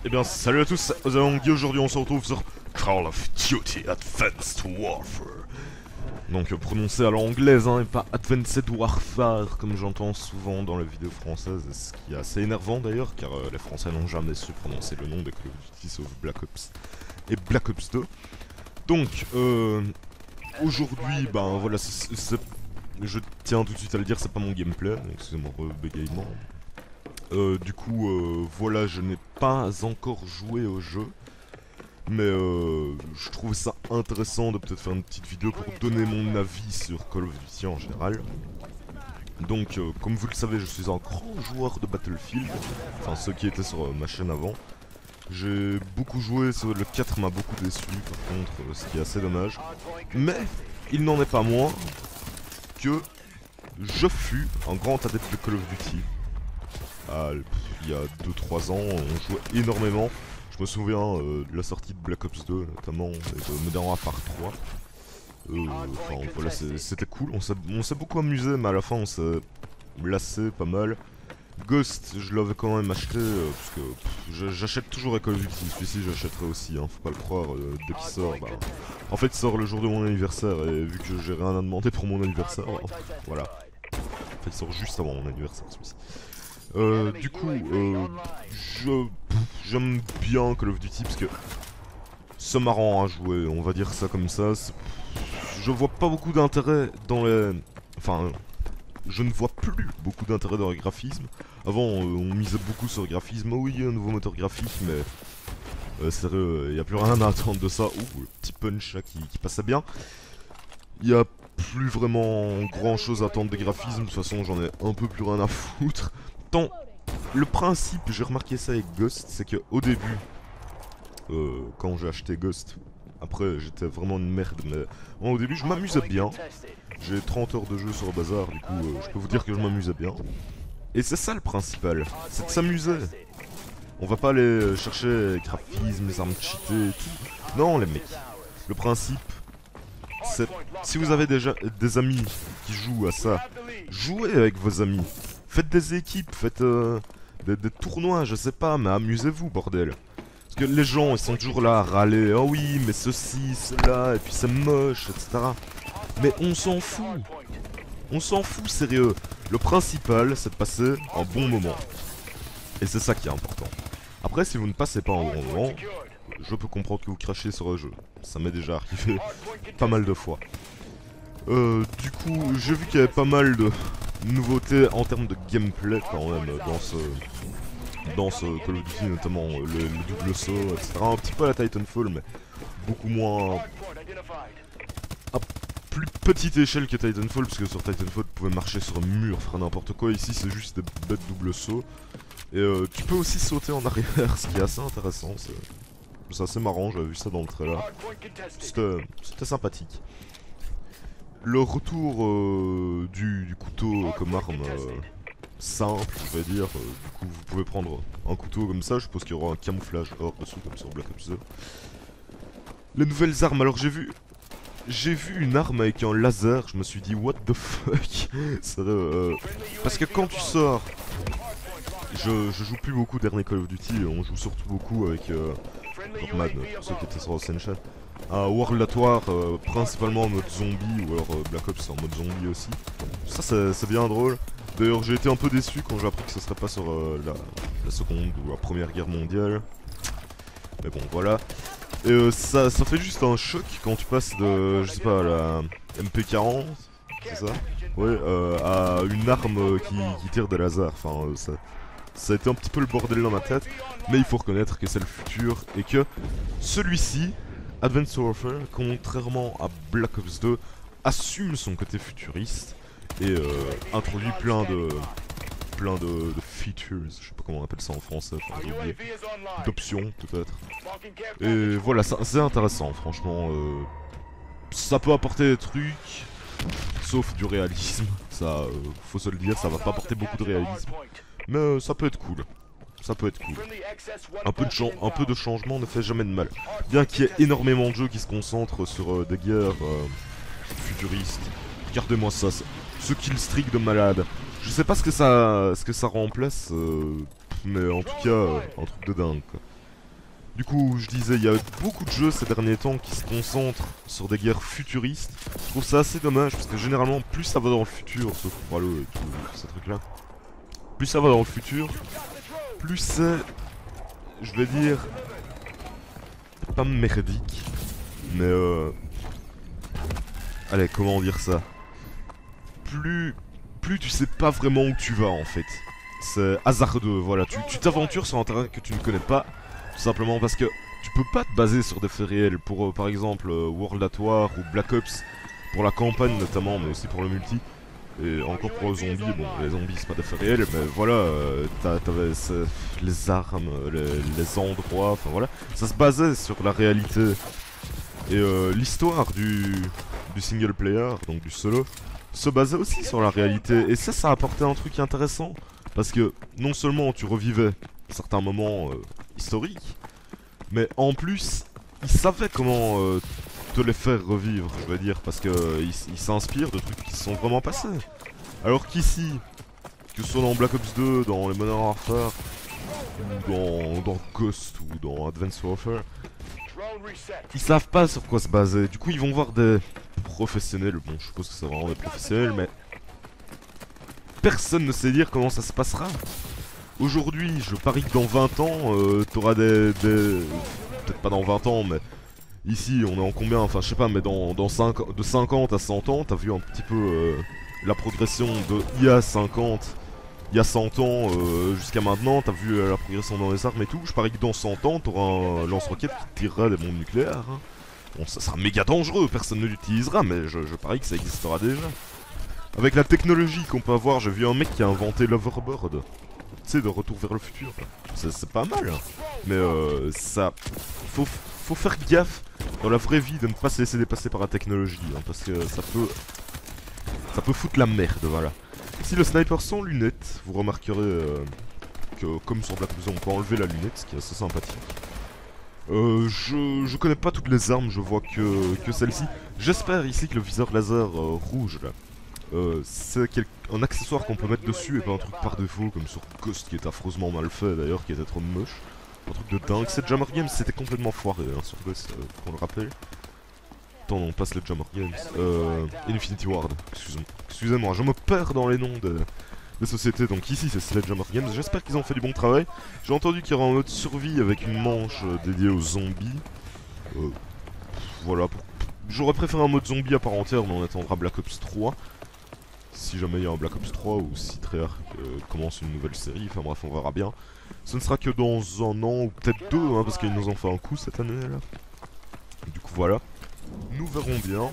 Eh bien, salut à tous, Ozalong, aujourd'hui on se retrouve sur Call of Duty Advanced Warfare. Donc prononcé à l'anglaise, hein, et pas Advanced Warfare, comme j'entends souvent dans les vidéos françaises, ce qui est assez énervant d'ailleurs, car les Français n'ont jamais su prononcer le nom des Call of Duty sauf Black Ops et Black Ops 2. Donc, aujourd'hui, ben voilà, je tiens tout de suite à le dire, c'est pas mon gameplay, excusez-moi pour le bégaiement. Du coup, voilà, je n'ai pas encore joué au jeu. Mais je trouve ça intéressant de peut-être faire une petite vidéo pour donner mon avis sur Call of Duty en général. Donc, comme vous le savez, je suis un grand joueur de Battlefield. Enfin, ceux qui étaient sur ma chaîne avant. J'ai beaucoup joué, le 4 m'a beaucoup déçu par contre, ce qui est assez dommage. Mais, il n'en est pas moins que je fus un grand adepte de Call of Duty. Il y a 2-3 ans, on jouait énormément. Je me souviens de la sortie de Black Ops 2 notamment, et de Modern Warfare 3. Enfin voilà, c'était cool, on s'est beaucoup amusé, mais à la fin on s'est lassé pas mal. Ghost, je l'avais quand même acheté, parce que j'achète toujours à Call of Duty, celui-ci j'achèterai aussi, hein, faut pas le croire, dès qu'il sort, bah... En fait il sort le jour de mon anniversaire, et vu que j'ai rien à demander pour mon anniversaire, voilà. En fait il sort juste avant mon anniversaire celui-ci. Du coup, j'aime bien Call of Duty parce que c'est marrant à jouer, on va dire ça comme ça. Je vois pas beaucoup d'intérêt dans les... Enfin, je ne vois plus beaucoup d'intérêt dans les graphismes. Avant, on misait beaucoup sur le graphisme. Oh oui, un nouveau moteur graphique, mais... sérieux, y a plus rien à attendre de ça. Ouh, le petit punch là qui passait bien. Y a plus vraiment grand chose à attendre des graphismes. De toute façon, j'en ai un peu plus rien à foutre. Tant le principe, j'ai remarqué ça avec Ghost, c'est que au début, quand j'ai acheté Ghost, après j'étais vraiment une merde, mais bon, au début je m'amusais bien. J'ai 30 heures de jeu sur le bazar, du coup je peux vous dire que je m'amusais bien. Et c'est ça le principal, c'est de s'amuser. On va pas aller chercher les graphismes, les armes cheatées et tout. Non les mecs, le principe, c'est si vous avez déjà des amis qui jouent à ça, jouez avec vos amis. Faites des équipes, faites des tournois, je sais pas, mais amusez-vous, bordel. Parce que les gens, ils sont toujours là à râler. Oh oui, mais ceci, cela, et puis c'est moche, etc. Mais on s'en fout. On s'en fout, sérieux. Le principal, c'est de passer un bon moment. Et c'est ça qui est important. Après, si vous ne passez pas un bon moment, je peux comprendre que vous crachez sur le jeu. Ça m'est déjà arrivé pas mal de fois. Du coup, j'ai vu qu'il y avait pas mal de nouveautés en termes de gameplay quand même dans ce Call of Duty, notamment le double saut, etc. Un petit peu à la Titanfall, mais beaucoup moins à plus petite échelle que Titanfall, parce que sur Titanfall, vous pouvez marcher sur un mur, faire n'importe quoi. Ici, c'est juste des bêtes double saut. Et tu peux aussi sauter en arrière, ce qui est assez intéressant. C'est assez marrant, j'avais vu ça dans le trailer. C'était sympathique. Le retour du couteau comme arme simple, je vais dire. Du coup, vous pouvez prendre un couteau comme ça. Je suppose qu'il y aura un camouflage or dessus, comme sur Black Ops 2. Les nouvelles armes. Alors, j'ai vu une arme avec un laser. Je me suis dit, what the fuck. Parce que quand tu sors, je joue plus beaucoup dernier Call of Duty. On joue surtout beaucoup avec Norman, ceux qui étaient sur Ascension. À World at War, principalement en mode zombie, ou alors Black Ops en mode zombie aussi. Ça c'est bien drôle. D'ailleurs j'ai été un peu déçu quand j'ai appris que ce serait pas sur la seconde ou la première guerre mondiale. Mais bon voilà. Et ça fait juste un choc quand tu passes de, je sais pas, la MP40, c'est ça? Ouais, à une arme qui tire des lasers. Enfin ça a été un petit peu le bordel dans ma tête. Mais il faut reconnaître que c'est le futur et que celui-ci, Advanced Warfare, contrairement à Black Ops 2, assume son côté futuriste et introduit plein de features, je sais pas comment on appelle ça en français, enfin, d'options peut-être. Et voilà, c'est intéressant, franchement. Ça peut apporter des trucs, sauf du réalisme. Ça, faut se le dire, ça va pas apporter beaucoup de réalisme, mais ça peut être cool. Ça peut être cool. Un peu de changement ne fait jamais de mal. Bien qu'il y ait énormément de jeux qui se concentrent sur des guerres futuristes. Regardez-moi ça, ce killstreak de malade. Je sais pas ce que ça remplace, mais en tout cas, un truc de dingue quoi. Du coup, je disais, il y a beaucoup de jeux ces derniers temps qui se concentrent sur des guerres futuristes. Je trouve ça assez dommage parce que généralement, plus ça va dans le futur, sauf pour Halo et tout ces trucs-là, plus ça va dans le futur, plus c'est, je vais dire, pas merdique, mais allez, comment dire ça? Plus tu sais pas vraiment où tu vas en fait. C'est hasardeux, voilà. Tu t'aventures sur un terrain que tu ne connais pas, tout simplement parce que tu peux pas te baser sur des faits réels pour par exemple World at War ou Black Ops, pour la campagne notamment, mais aussi pour le multi. Et encore pour les zombies, bon, les zombies c'est pas des faits réels, mais voilà, t'avais les armes, les endroits, enfin voilà. Ça se basait sur la réalité. Et l'histoire du single player, donc du solo, se basait aussi sur la réalité. Et ça apportait un truc intéressant. Parce que non seulement tu revivais certains moments historiques, mais en plus, ils savaient comment te les faire revivre, je veux dire. Parce que ils s'inspirent de trucs qui se sont vraiment passés. Alors qu'ici, que ce soit dans Black Ops 2, dans les Modern Warfare, ou dans Ghost, ou dans Advanced Warfare, ils savent pas sur quoi se baser. Du coup, ils vont voir des professionnels. Bon, je suppose que c'est vraiment des professionnels, mais personne ne sait dire comment ça se passera. Aujourd'hui, je parie que dans 20 ans, t'auras des... Peut-être pas dans 20 ans, mais... Ici, on est en combien? Enfin, je sais pas, mais de 50 à 100 ans, t'as vu un petit peu la progression de il y a 50, il y a 100 ans jusqu'à maintenant, t'as vu la progression dans les armes et tout. Je parie que dans 100 ans, t'auras un lance-roquette qui tirera des bombes nucléaires. Hein. Bon, ça sera méga dangereux, personne ne l'utilisera, mais je parie que ça existera déjà. Avec la technologie qu'on peut avoir, j'ai vu un mec qui a inventé l'hoverboard. Tu sais, de Retour vers le futur. C'est pas mal, hein. Mais ça... Faut faire gaffe dans la vraie vie de ne pas se laisser dépasser par la technologie, hein, parce que ça peut foutre la merde, voilà. Ici, le sniper sans lunettes, vous remarquerez que, comme sur Black Ops, on peut enlever la lunette, ce qui est assez sympathique. Je connais pas toutes les armes, je vois que celle-ci. J'espère ici que le viseur laser rouge, là, c'est un accessoire qu'on peut mettre dessus et pas un truc par défaut, comme sur Ghost, qui est affreusement mal fait d'ailleurs, qui était trop moche. Un truc de dingue. Cette Jammer Games, c'était complètement foiré hein, sur Ghost, qu'on le rappelle. Attends, on passe les Jammer Games. Infinity Ward, excusez-moi, je me perds dans les noms des sociétés. Donc ici, c'est Sledgehammer Games. J'espère qu'ils ont fait du bon travail. J'ai entendu qu'il y aura un mode survie avec une manche dédiée aux zombies. Voilà. J'aurais préféré un mode zombie à part entière, mais on attendra Black Ops 3. Si jamais il y a un Black Ops 3 ou si Treyarch commence une nouvelle série, enfin bref, on verra bien. Ce ne sera que dans un an ou peut-être deux, hein, parce qu'ils nous ont fait un coup cette année là. Du coup voilà, nous verrons bien.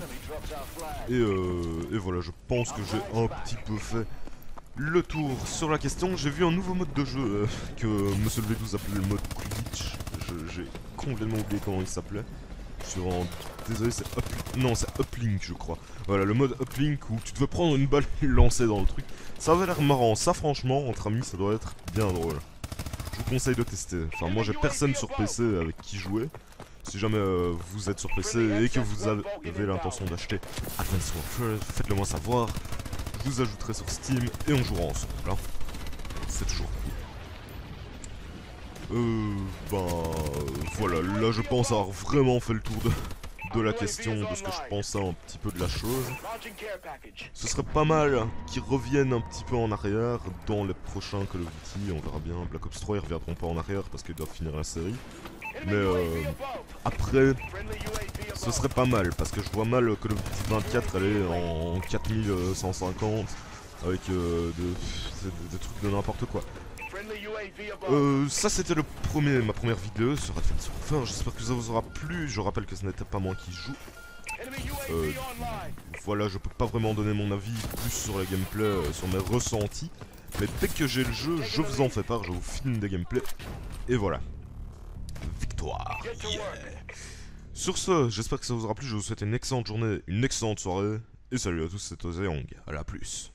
Et voilà, je pense que j'ai un petit peu fait le tour sur la question. J'ai vu un nouveau mode de jeu que Monsieur le V12 appelait le mode Quidditch. J'ai complètement oublié comment il s'appelait. Sur un... Désolé, c'est Non, c'est Uplink, je crois. Voilà, le mode Uplink où tu devais prendre une balle et lancer dans le truc. Ça avait l'air marrant. Ça, franchement, entre amis, ça doit être bien drôle. Je vous conseille de tester. Enfin, moi, j'ai personne sur PC avec qui jouer. Si jamais vous êtes sur PC et que vous avez l'intention d'acheter Advanced Warfare, faites-le moi savoir. Je vous ajouterai sur Steam et on jouera ensemble. Hein. C'est toujours cool. Voilà, là je pense avoir vraiment fait le tour de la question, de ce que je pensais un petit peu de la chose. Ce serait pas mal qu'ils reviennent un petit peu en arrière dans les prochains Call of Duty, on verra bien. Black Ops 3 ils reviendront pas en arrière parce qu'ils doivent finir la série. Mais après, ce serait pas mal parce que je vois mal Call of Duty 24 aller en 4150 avec des trucs de n'importe quoi. Ça c'était ma première vidéo sur Advanced Warfare, j'espère que ça vous aura plu, je rappelle que ce n'était pas moi qui joue. Voilà, je peux pas vraiment donner mon avis plus sur les gameplays, sur mes ressentis, mais dès que j'ai le jeu, je vous en fais part, je vous filme des gameplays, et voilà. Victoire, yeah. Sur ce, j'espère que ça vous aura plu, je vous souhaite une excellente journée, une excellente soirée, et salut à tous, c'était Ozeyong, à la plus.